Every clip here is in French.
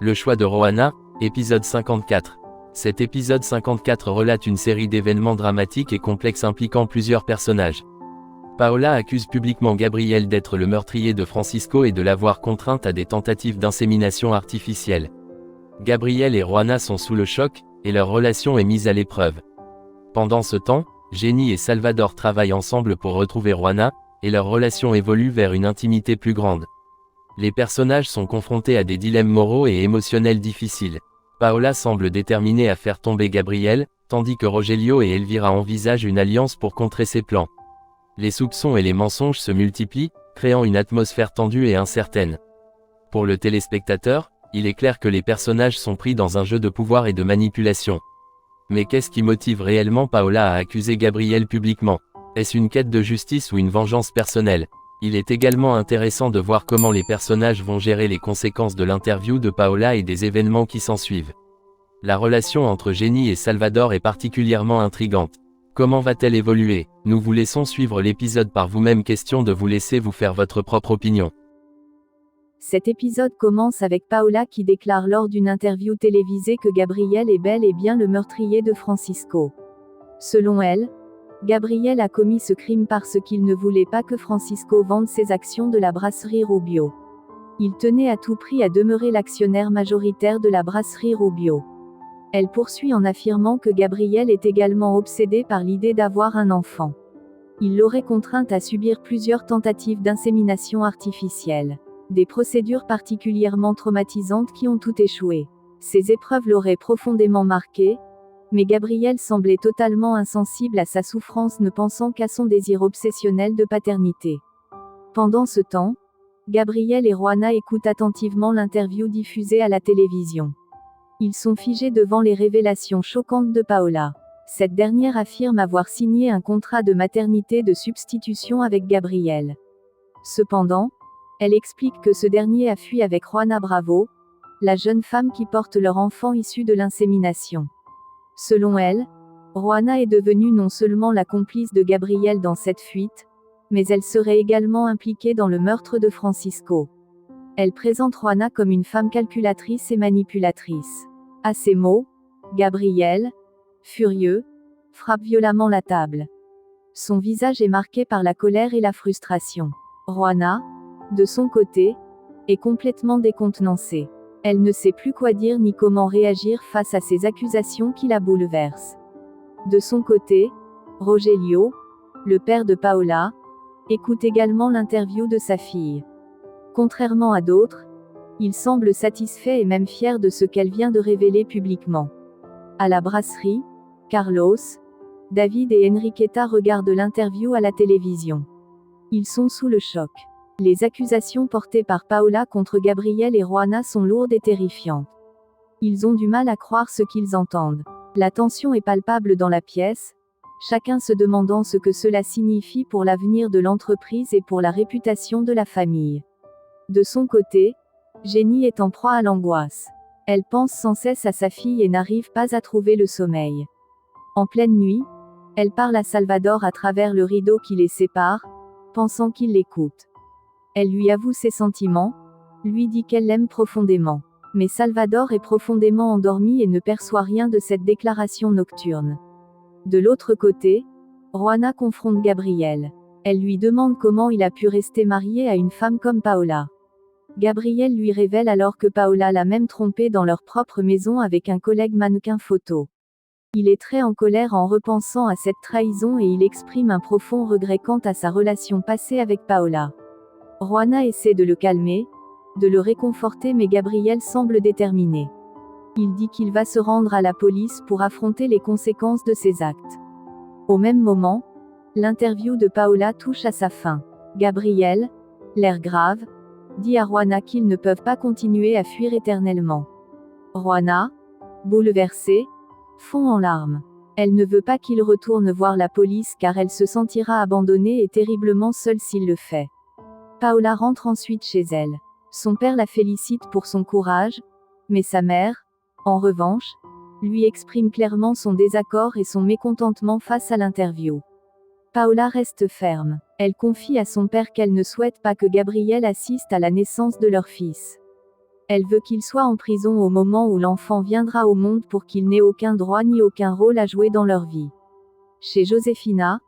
Le choix de Roanna, épisode 54. Cet épisode 54 relate une série d'événements dramatiques et complexes impliquant plusieurs personnages. Paola accuse publiquement Gabriel d'être le meurtrier de Francisco et de l'avoir contrainte à des tentatives d'insémination artificielle. Gabriel et Roanna sont sous le choc, et leur relation est mise à l'épreuve. Pendant ce temps, Jenny et Salvador travaillent ensemble pour retrouver Roanna, et leur relation évolue vers une intimité plus grande. Les personnages sont confrontés à des dilemmes moraux et émotionnels difficiles. Paola semble déterminée à faire tomber Gabriel, tandis que Rogelio et Elvira envisagent une alliance pour contrer ses plans. Les soupçons et les mensonges se multiplient, créant une atmosphère tendue et incertaine. Pour le téléspectateur, il est clair que les personnages sont pris dans un jeu de pouvoir et de manipulation. Mais qu'est-ce qui motive réellement Paola à accuser Gabriel publiquement? Est-ce une quête de justice ou une vengeance personnelle? Il est également intéressant de voir comment les personnages vont gérer les conséquences de l'interview de Paola et des événements qui s'ensuivent. La relation entre Jenny et Salvador est particulièrement intrigante. Comment va-t-elle évoluer? Nous vous laissons suivre l'épisode par vous-même, question de vous laisser vous faire votre propre opinion. Cet épisode commence avec Paola qui déclare lors d'une interview télévisée que Gabriel est bel et bien le meurtrier de Francisco. Selon elle, Gabriel a commis ce crime parce qu'il ne voulait pas que Francisco vende ses actions de la brasserie Rubio. Il tenait à tout prix à demeurer l'actionnaire majoritaire de la brasserie Rubio. Elle poursuit en affirmant que Gabriel est également obsédé par l'idée d'avoir un enfant. Il l'aurait contrainte à subir plusieurs tentatives d'insémination artificielle. Des procédures particulièrement traumatisantes qui ont toutes échoué. Ces épreuves l'auraient profondément marqué, mais Gabriel semblait totalement insensible à sa souffrance, ne pensant qu'à son désir obsessionnel de paternité. Pendant ce temps, Gabriel et Roanna écoutent attentivement l'interview diffusée à la télévision. Ils sont figés devant les révélations choquantes de Paola. Cette dernière affirme avoir signé un contrat de maternité de substitution avec Gabriel. Cependant, elle explique que ce dernier a fui avec Roanna Bravo, la jeune femme qui porte leur enfant issu de l'insémination. Selon elle, Roanna est devenue non seulement la complice de Gabriel dans cette fuite, mais elle serait également impliquée dans le meurtre de Francisco. Elle présente Roanna comme une femme calculatrice et manipulatrice. À ces mots, Gabriel, furieux, frappe violemment la table. Son visage est marqué par la colère et la frustration. Roanna, de son côté, est complètement décontenancée. Elle ne sait plus quoi dire ni comment réagir face à ces accusations qui la bouleversent. De son côté, Rogelio, le père de Paola, écoute également l'interview de sa fille. Contrairement à d'autres, il semble satisfait et même fier de ce qu'elle vient de révéler publiquement. À la brasserie, Carlos, David et Enriqueta regardent l'interview à la télévision. Ils sont sous le choc. Les accusations portées par Paola contre Gabriel et Roanna sont lourdes et terrifiantes. Ils ont du mal à croire ce qu'ils entendent. La tension est palpable dans la pièce, chacun se demandant ce que cela signifie pour l'avenir de l'entreprise et pour la réputation de la famille. De son côté, Jenny est en proie à l'angoisse. Elle pense sans cesse à sa fille et n'arrive pas à trouver le sommeil. En pleine nuit, elle parle à Salvador à travers le rideau qui les sépare, pensant qu'il l'écoute. Elle lui avoue ses sentiments, lui dit qu'elle l'aime profondément. Mais Salvador est profondément endormi et ne perçoit rien de cette déclaration nocturne. De l'autre côté, Roanna confronte Gabriel. Elle lui demande comment il a pu rester marié à une femme comme Paola. Gabriel lui révèle alors que Paola l'a même trompé dans leur propre maison avec un collègue mannequin photo. Il est très en colère en repensant à cette trahison et il exprime un profond regret quant à sa relation passée avec Paola. Roanna essaie de le calmer, de le réconforter, mais Gabriel semble déterminé. Il dit qu'il va se rendre à la police pour affronter les conséquences de ses actes. Au même moment, l'interview de Paola touche à sa fin. Gabriel, l'air grave, dit à Roanna qu'ils ne peuvent pas continuer à fuir éternellement. Roanna, bouleversée, fond en larmes. Elle ne veut pas qu'il retourne voir la police car elle se sentira abandonnée et terriblement seule s'il le fait. Paola rentre ensuite chez elle. Son père la félicite pour son courage, mais sa mère, en revanche, lui exprime clairement son désaccord et son mécontentement face à l'interview. Paola reste ferme. Elle confie à son père qu'elle ne souhaite pas que Gabriel assiste à la naissance de leur fils. Elle veut qu'il soit en prison au moment où l'enfant viendra au monde pour qu'il n'ait aucun droit ni aucun rôle à jouer dans leur vie. Chez Josefina,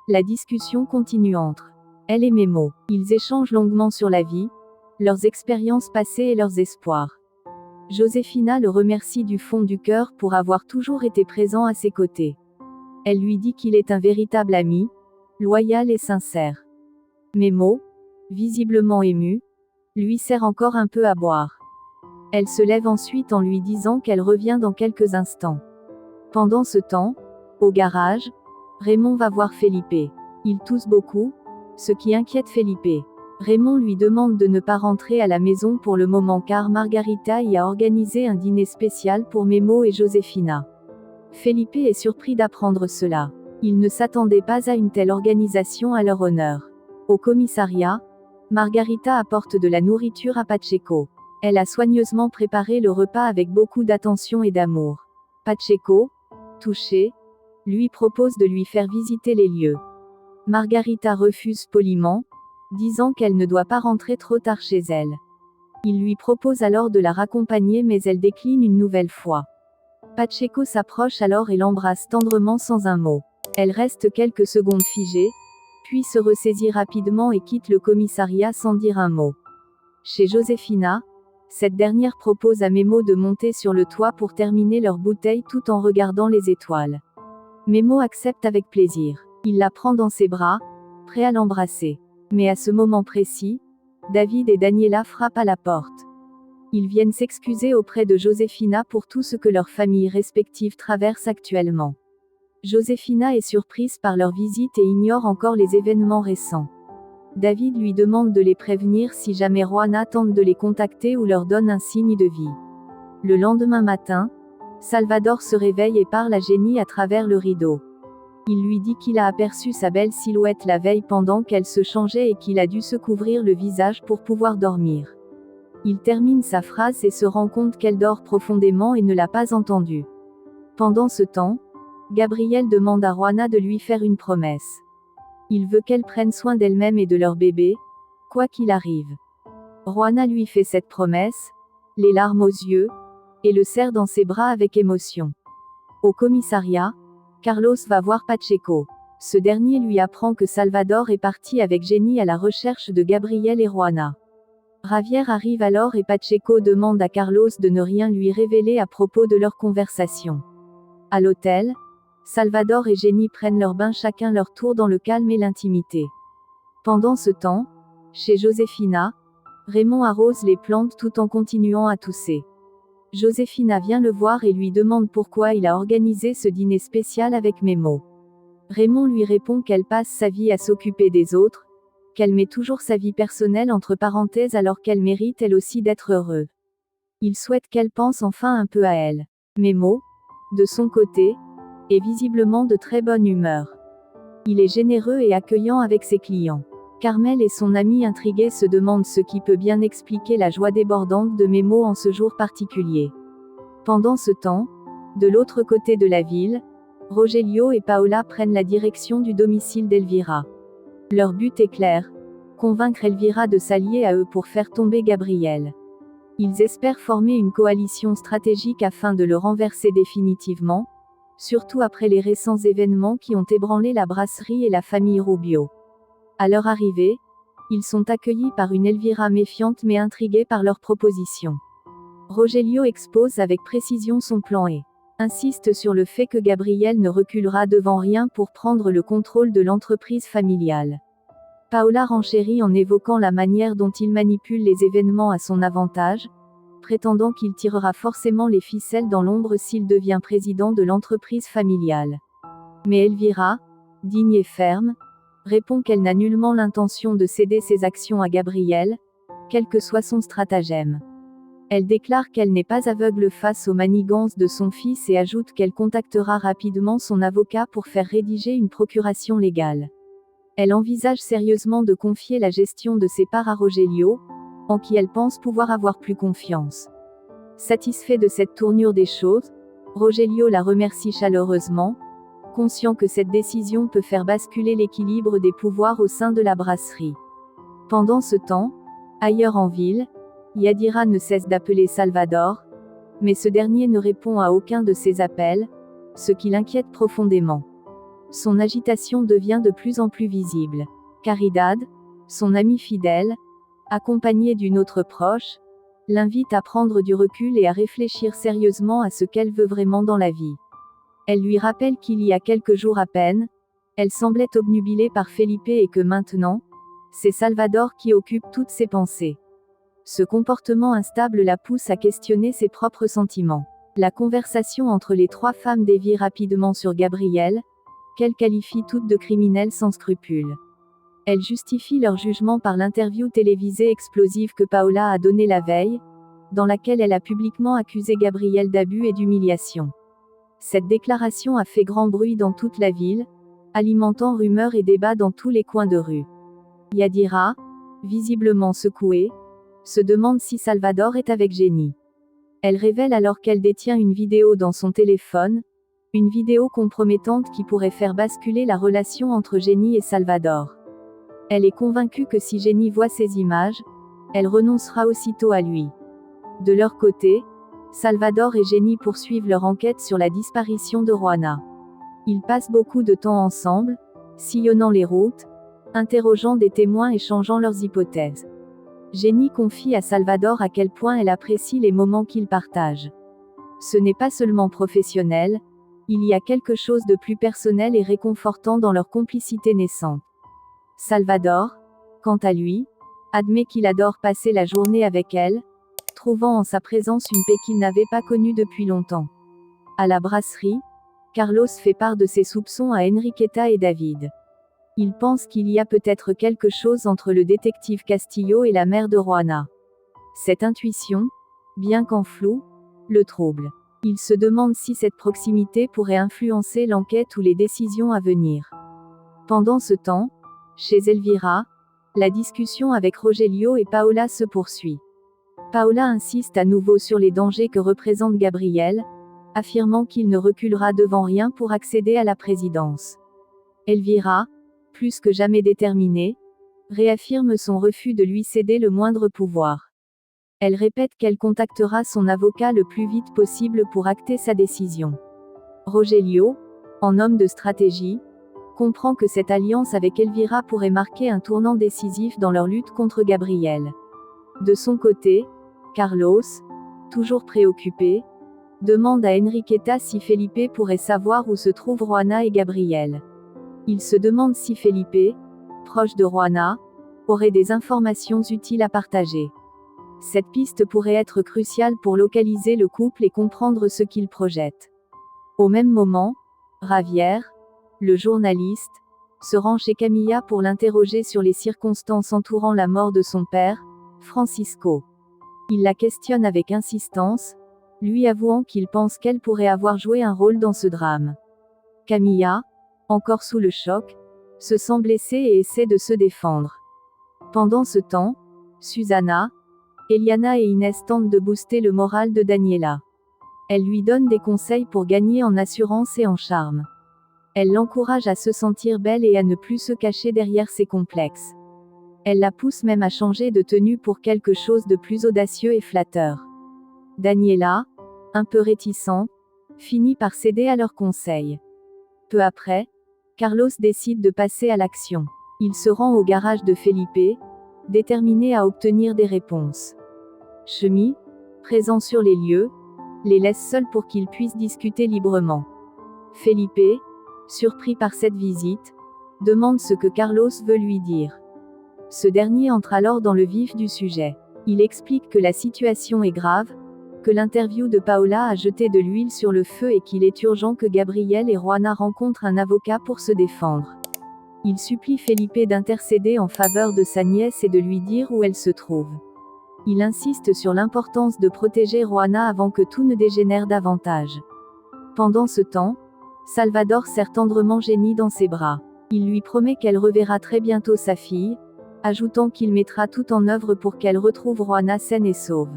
la discussion continue entre elle et Memo. Ils échangent longuement sur la vie, leurs expériences passées et leurs espoirs. Josefina le remercie du fond du cœur pour avoir toujours été présent à ses côtés. Elle lui dit qu'il est un véritable ami, loyal et sincère. Memo, visiblement ému, lui sert encore un peu à boire. Elle se lève ensuite en lui disant qu'elle revient dans quelques instants. Pendant ce temps, au garage, Raymond va voir Felipe. Il tousse beaucoup, ce qui inquiète Felipe. Raymond lui demande de ne pas rentrer à la maison pour le moment car Margarita y a organisé un dîner spécial pour Memo et Josefina. Felipe est surpris d'apprendre cela. Il ne s'attendait pas à une telle organisation à leur honneur. Au commissariat, Margarita apporte de la nourriture à Pacheco. Elle a soigneusement préparé le repas avec beaucoup d'attention et d'amour. Pacheco, touché, lui propose de lui faire visiter les lieux. Margarita refuse poliment, disant qu'elle ne doit pas rentrer trop tard chez elle. Il lui propose alors de la raccompagner mais elle décline une nouvelle fois. Pacheco s'approche alors et l'embrasse tendrement sans un mot. Elle reste quelques secondes figée, puis se ressaisit rapidement et quitte le commissariat sans dire un mot. Chez Josefina, cette dernière propose à Memo de monter sur le toit pour terminer leur bouteille tout en regardant les étoiles. Memo accepte avec plaisir. Il la prend dans ses bras, prêt à l'embrasser. Mais à ce moment précis, David et Daniela frappent à la porte. Ils viennent s'excuser auprès de Josefina pour tout ce que leurs familles respectives traversent actuellement. Josefina est surprise par leur visite et ignore encore les événements récents. David lui demande de les prévenir si jamais Juana tente de les contacter ou leur donne un signe de vie. Le lendemain matin, Salvador se réveille et parle à Jenny à travers le rideau. Il lui dit qu'il a aperçu sa belle silhouette la veille pendant qu'elle se changeait et qu'il a dû se couvrir le visage pour pouvoir dormir. Il termine sa phrase et se rend compte qu'elle dort profondément et ne l'a pas entendu. Pendant ce temps, Gabriel demande à Juana de lui faire une promesse. Il veut qu'elle prenne soin d'elle-même et de leur bébé, quoi qu'il arrive. Juana lui fait cette promesse, les larmes aux yeux, et le serre dans ses bras avec émotion. Au commissariat, Carlos va voir Pacheco. Ce dernier lui apprend que Salvador est parti avec Jenny à la recherche de Gabriel et Juana. Javier arrive alors et Pacheco demande à Carlos de ne rien lui révéler à propos de leur conversation. À l'hôtel, Salvador et Jenny prennent leur bain chacun leur tour dans le calme et l'intimité. Pendant ce temps, chez Josefina, Raymond arrose les plantes tout en continuant à tousser. Josefina vient le voir et lui demande pourquoi il a organisé ce dîner spécial avec Memo. Raymond lui répond qu'elle passe sa vie à s'occuper des autres, qu'elle met toujours sa vie personnelle entre parenthèses alors qu'elle mérite elle aussi d'être heureuse. Il souhaite qu'elle pense enfin un peu à elle. Memo, de son côté, est visiblement de très bonne humeur. Il est généreux et accueillant avec ses clients. Carmel et son ami intrigué se demandent ce qui peut bien expliquer la joie débordante de Memo en ce jour particulier. Pendant ce temps, de l'autre côté de la ville, Rogelio et Paola prennent la direction du domicile d'Elvira. Leur but est clair, convaincre Elvira de s'allier à eux pour faire tomber Gabriel. Ils espèrent former une coalition stratégique afin de le renverser définitivement, surtout après les récents événements qui ont ébranlé la brasserie et la famille Rubio. À leur arrivée, ils sont accueillis par une Elvira méfiante mais intriguée par leur proposition. Rogelio expose avec précision son plan et insiste sur le fait que Gabriel ne reculera devant rien pour prendre le contrôle de l'entreprise familiale. Paola renchérit en évoquant la manière dont il manipule les événements à son avantage, prétendant qu'il tirera forcément les ficelles dans l'ombre s'il devient président de l'entreprise familiale. Mais Elvira, digne et ferme, répond qu'elle n'a nullement l'intention de céder ses actions à Gabriel, quel que soit son stratagème. Elle déclare qu'elle n'est pas aveugle face aux manigances de son fils et ajoute qu'elle contactera rapidement son avocat pour faire rédiger une procuration légale. Elle envisage sérieusement de confier la gestion de ses parts à Rogelio, en qui elle pense pouvoir avoir plus confiance. Satisfait de cette tournure des choses, Rogelio la remercie chaleureusement, conscient que cette décision peut faire basculer l'équilibre des pouvoirs au sein de la brasserie. Pendant ce temps, ailleurs en ville, Yadira ne cesse d'appeler Salvador, mais ce dernier ne répond à aucun de ses appels, ce qui l'inquiète profondément. Son agitation devient de plus en plus visible. Caridad, son amie fidèle, accompagnée d'une autre proche, l'invite à prendre du recul et à réfléchir sérieusement à ce qu'elle veut vraiment dans la vie. Elle lui rappelle qu'il y a quelques jours à peine, elle semblait obnubilée par Felipe et que maintenant, c'est Salvador qui occupe toutes ses pensées. Ce comportement instable la pousse à questionner ses propres sentiments. La conversation entre les trois femmes dévie rapidement sur Gabriel, qu'elle qualifie toutes de criminels sans scrupules. Elle justifie leur jugement par l'interview télévisée explosive que Paola a donnée la veille, dans laquelle elle a publiquement accusé Gabriel d'abus et d'humiliation. Cette déclaration a fait grand bruit dans toute la ville, alimentant rumeurs et débats dans tous les coins de rue. Yadira, visiblement secouée, se demande si Salvador est avec Jenny. Elle révèle alors qu'elle détient une vidéo dans son téléphone, une vidéo compromettante qui pourrait faire basculer la relation entre Jenny et Salvador. Elle est convaincue que si Jenny voit ces images, elle renoncera aussitôt à lui. De leur côté, Salvador et Jenny poursuivent leur enquête sur la disparition de Juana. Ils passent beaucoup de temps ensemble, sillonnant les routes, interrogeant des témoins et changeant leurs hypothèses. Jenny confie à Salvador à quel point elle apprécie les moments qu'ils partagent. Ce n'est pas seulement professionnel, il y a quelque chose de plus personnel et réconfortant dans leur complicité naissante. Salvador, quant à lui, admet qu'il adore passer la journée avec elle, trouvant en sa présence une paix qu'il n'avait pas connue depuis longtemps. À la brasserie, Carlos fait part de ses soupçons à Enriqueta et David. Il pense qu'il y a peut-être quelque chose entre le détective Castillo et la mère de Juana. Cette intuition, bien qu'en flou, le trouble. Il se demande si cette proximité pourrait influencer l'enquête ou les décisions à venir. Pendant ce temps, chez Elvira, la discussion avec Rogelio et Paola se poursuit. Paola insiste à nouveau sur les dangers que représente Gabriel, affirmant qu'il ne reculera devant rien pour accéder à la présidence. Elvira, plus que jamais déterminée, réaffirme son refus de lui céder le moindre pouvoir. Elle répète qu'elle contactera son avocat le plus vite possible pour acter sa décision. Rogelio, en homme de stratégie, comprend que cette alliance avec Elvira pourrait marquer un tournant décisif dans leur lutte contre Gabriel. De son côté, Carlos, toujours préoccupé, demande à Enriqueta si Felipe pourrait savoir où se trouvent Juana et Gabriel. Il se demande si Felipe, proche de Juana, aurait des informations utiles à partager. Cette piste pourrait être cruciale pour localiser le couple et comprendre ce qu'il projette. Au même moment, Javier, le journaliste, se rend chez Camilla pour l'interroger sur les circonstances entourant la mort de son père, Francisco. Il la questionne avec insistance, lui avouant qu'il pense qu'elle pourrait avoir joué un rôle dans ce drame. Camilla, encore sous le choc, se sent blessée et essaie de se défendre. Pendant ce temps, Susana, Eliana et Inès tentent de booster le moral de Daniela. Elle lui donne des conseils pour gagner en assurance et en charme. Elle l'encourage à se sentir belle et à ne plus se cacher derrière ses complexes. Elle la pousse même à changer de tenue pour quelque chose de plus audacieux et flatteur. Daniela, un peu réticente, finit par céder à leurs conseils. Peu après, Carlos décide de passer à l'action. Il se rend au garage de Felipe, déterminé à obtenir des réponses. Chemi, présent sur les lieux, les laisse seuls pour qu'ils puissent discuter librement. Felipe, surpris par cette visite, demande ce que Carlos veut lui dire. Ce dernier entre alors dans le vif du sujet. Il explique que la situation est grave, que l'interview de Paola a jeté de l'huile sur le feu et qu'il est urgent que Gabriel et Juana rencontrent un avocat pour se défendre. Il supplie Felipe d'intercéder en faveur de sa nièce et de lui dire où elle se trouve. Il insiste sur l'importance de protéger Juana avant que tout ne dégénère davantage. Pendant ce temps, Salvador serre tendrement Jenny dans ses bras. Il lui promet qu'elle reverra très bientôt sa fille, ajoutant qu'il mettra tout en œuvre pour qu'elle retrouve Juana saine et sauve.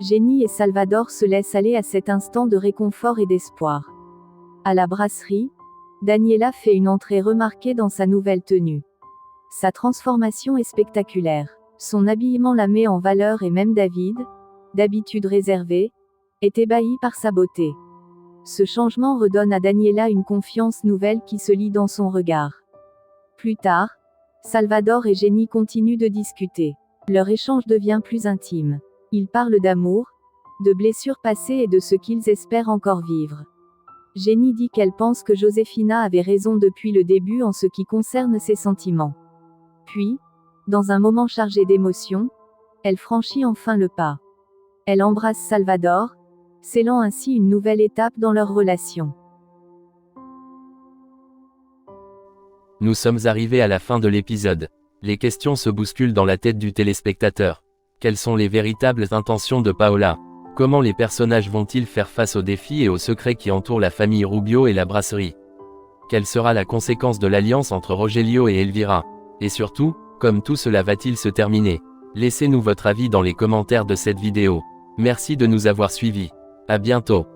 Jenny et Salvador se laissent aller à cet instant de réconfort et d'espoir. À la brasserie, Daniela fait une entrée remarquée dans sa nouvelle tenue. Sa transformation est spectaculaire. Son habillement la met en valeur et même David, d'habitude réservé, est ébahi par sa beauté. Ce changement redonne à Daniela une confiance nouvelle qui se lit dans son regard. Plus tard, Salvador et Jenny continuent de discuter. Leur échange devient plus intime. Ils parlent d'amour, de blessures passées et de ce qu'ils espèrent encore vivre. Jenny dit qu'elle pense que Josefina avait raison depuis le début en ce qui concerne ses sentiments. Puis, dans un moment chargé d'émotions, elle franchit enfin le pas. Elle embrasse Salvador, scellant ainsi une nouvelle étape dans leur relation. Nous sommes arrivés à la fin de l'épisode. Les questions se bousculent dans la tête du téléspectateur. Quelles sont les véritables intentions de Paola? Comment les personnages vont-ils faire face aux défis et aux secrets qui entourent la famille Rubio et la brasserie? Quelle sera la conséquence de l'alliance entre Rogelio et Elvira? Et surtout, comme tout cela va-t-il se terminer? Laissez-nous votre avis dans les commentaires de cette vidéo. Merci de nous avoir suivis. À bientôt.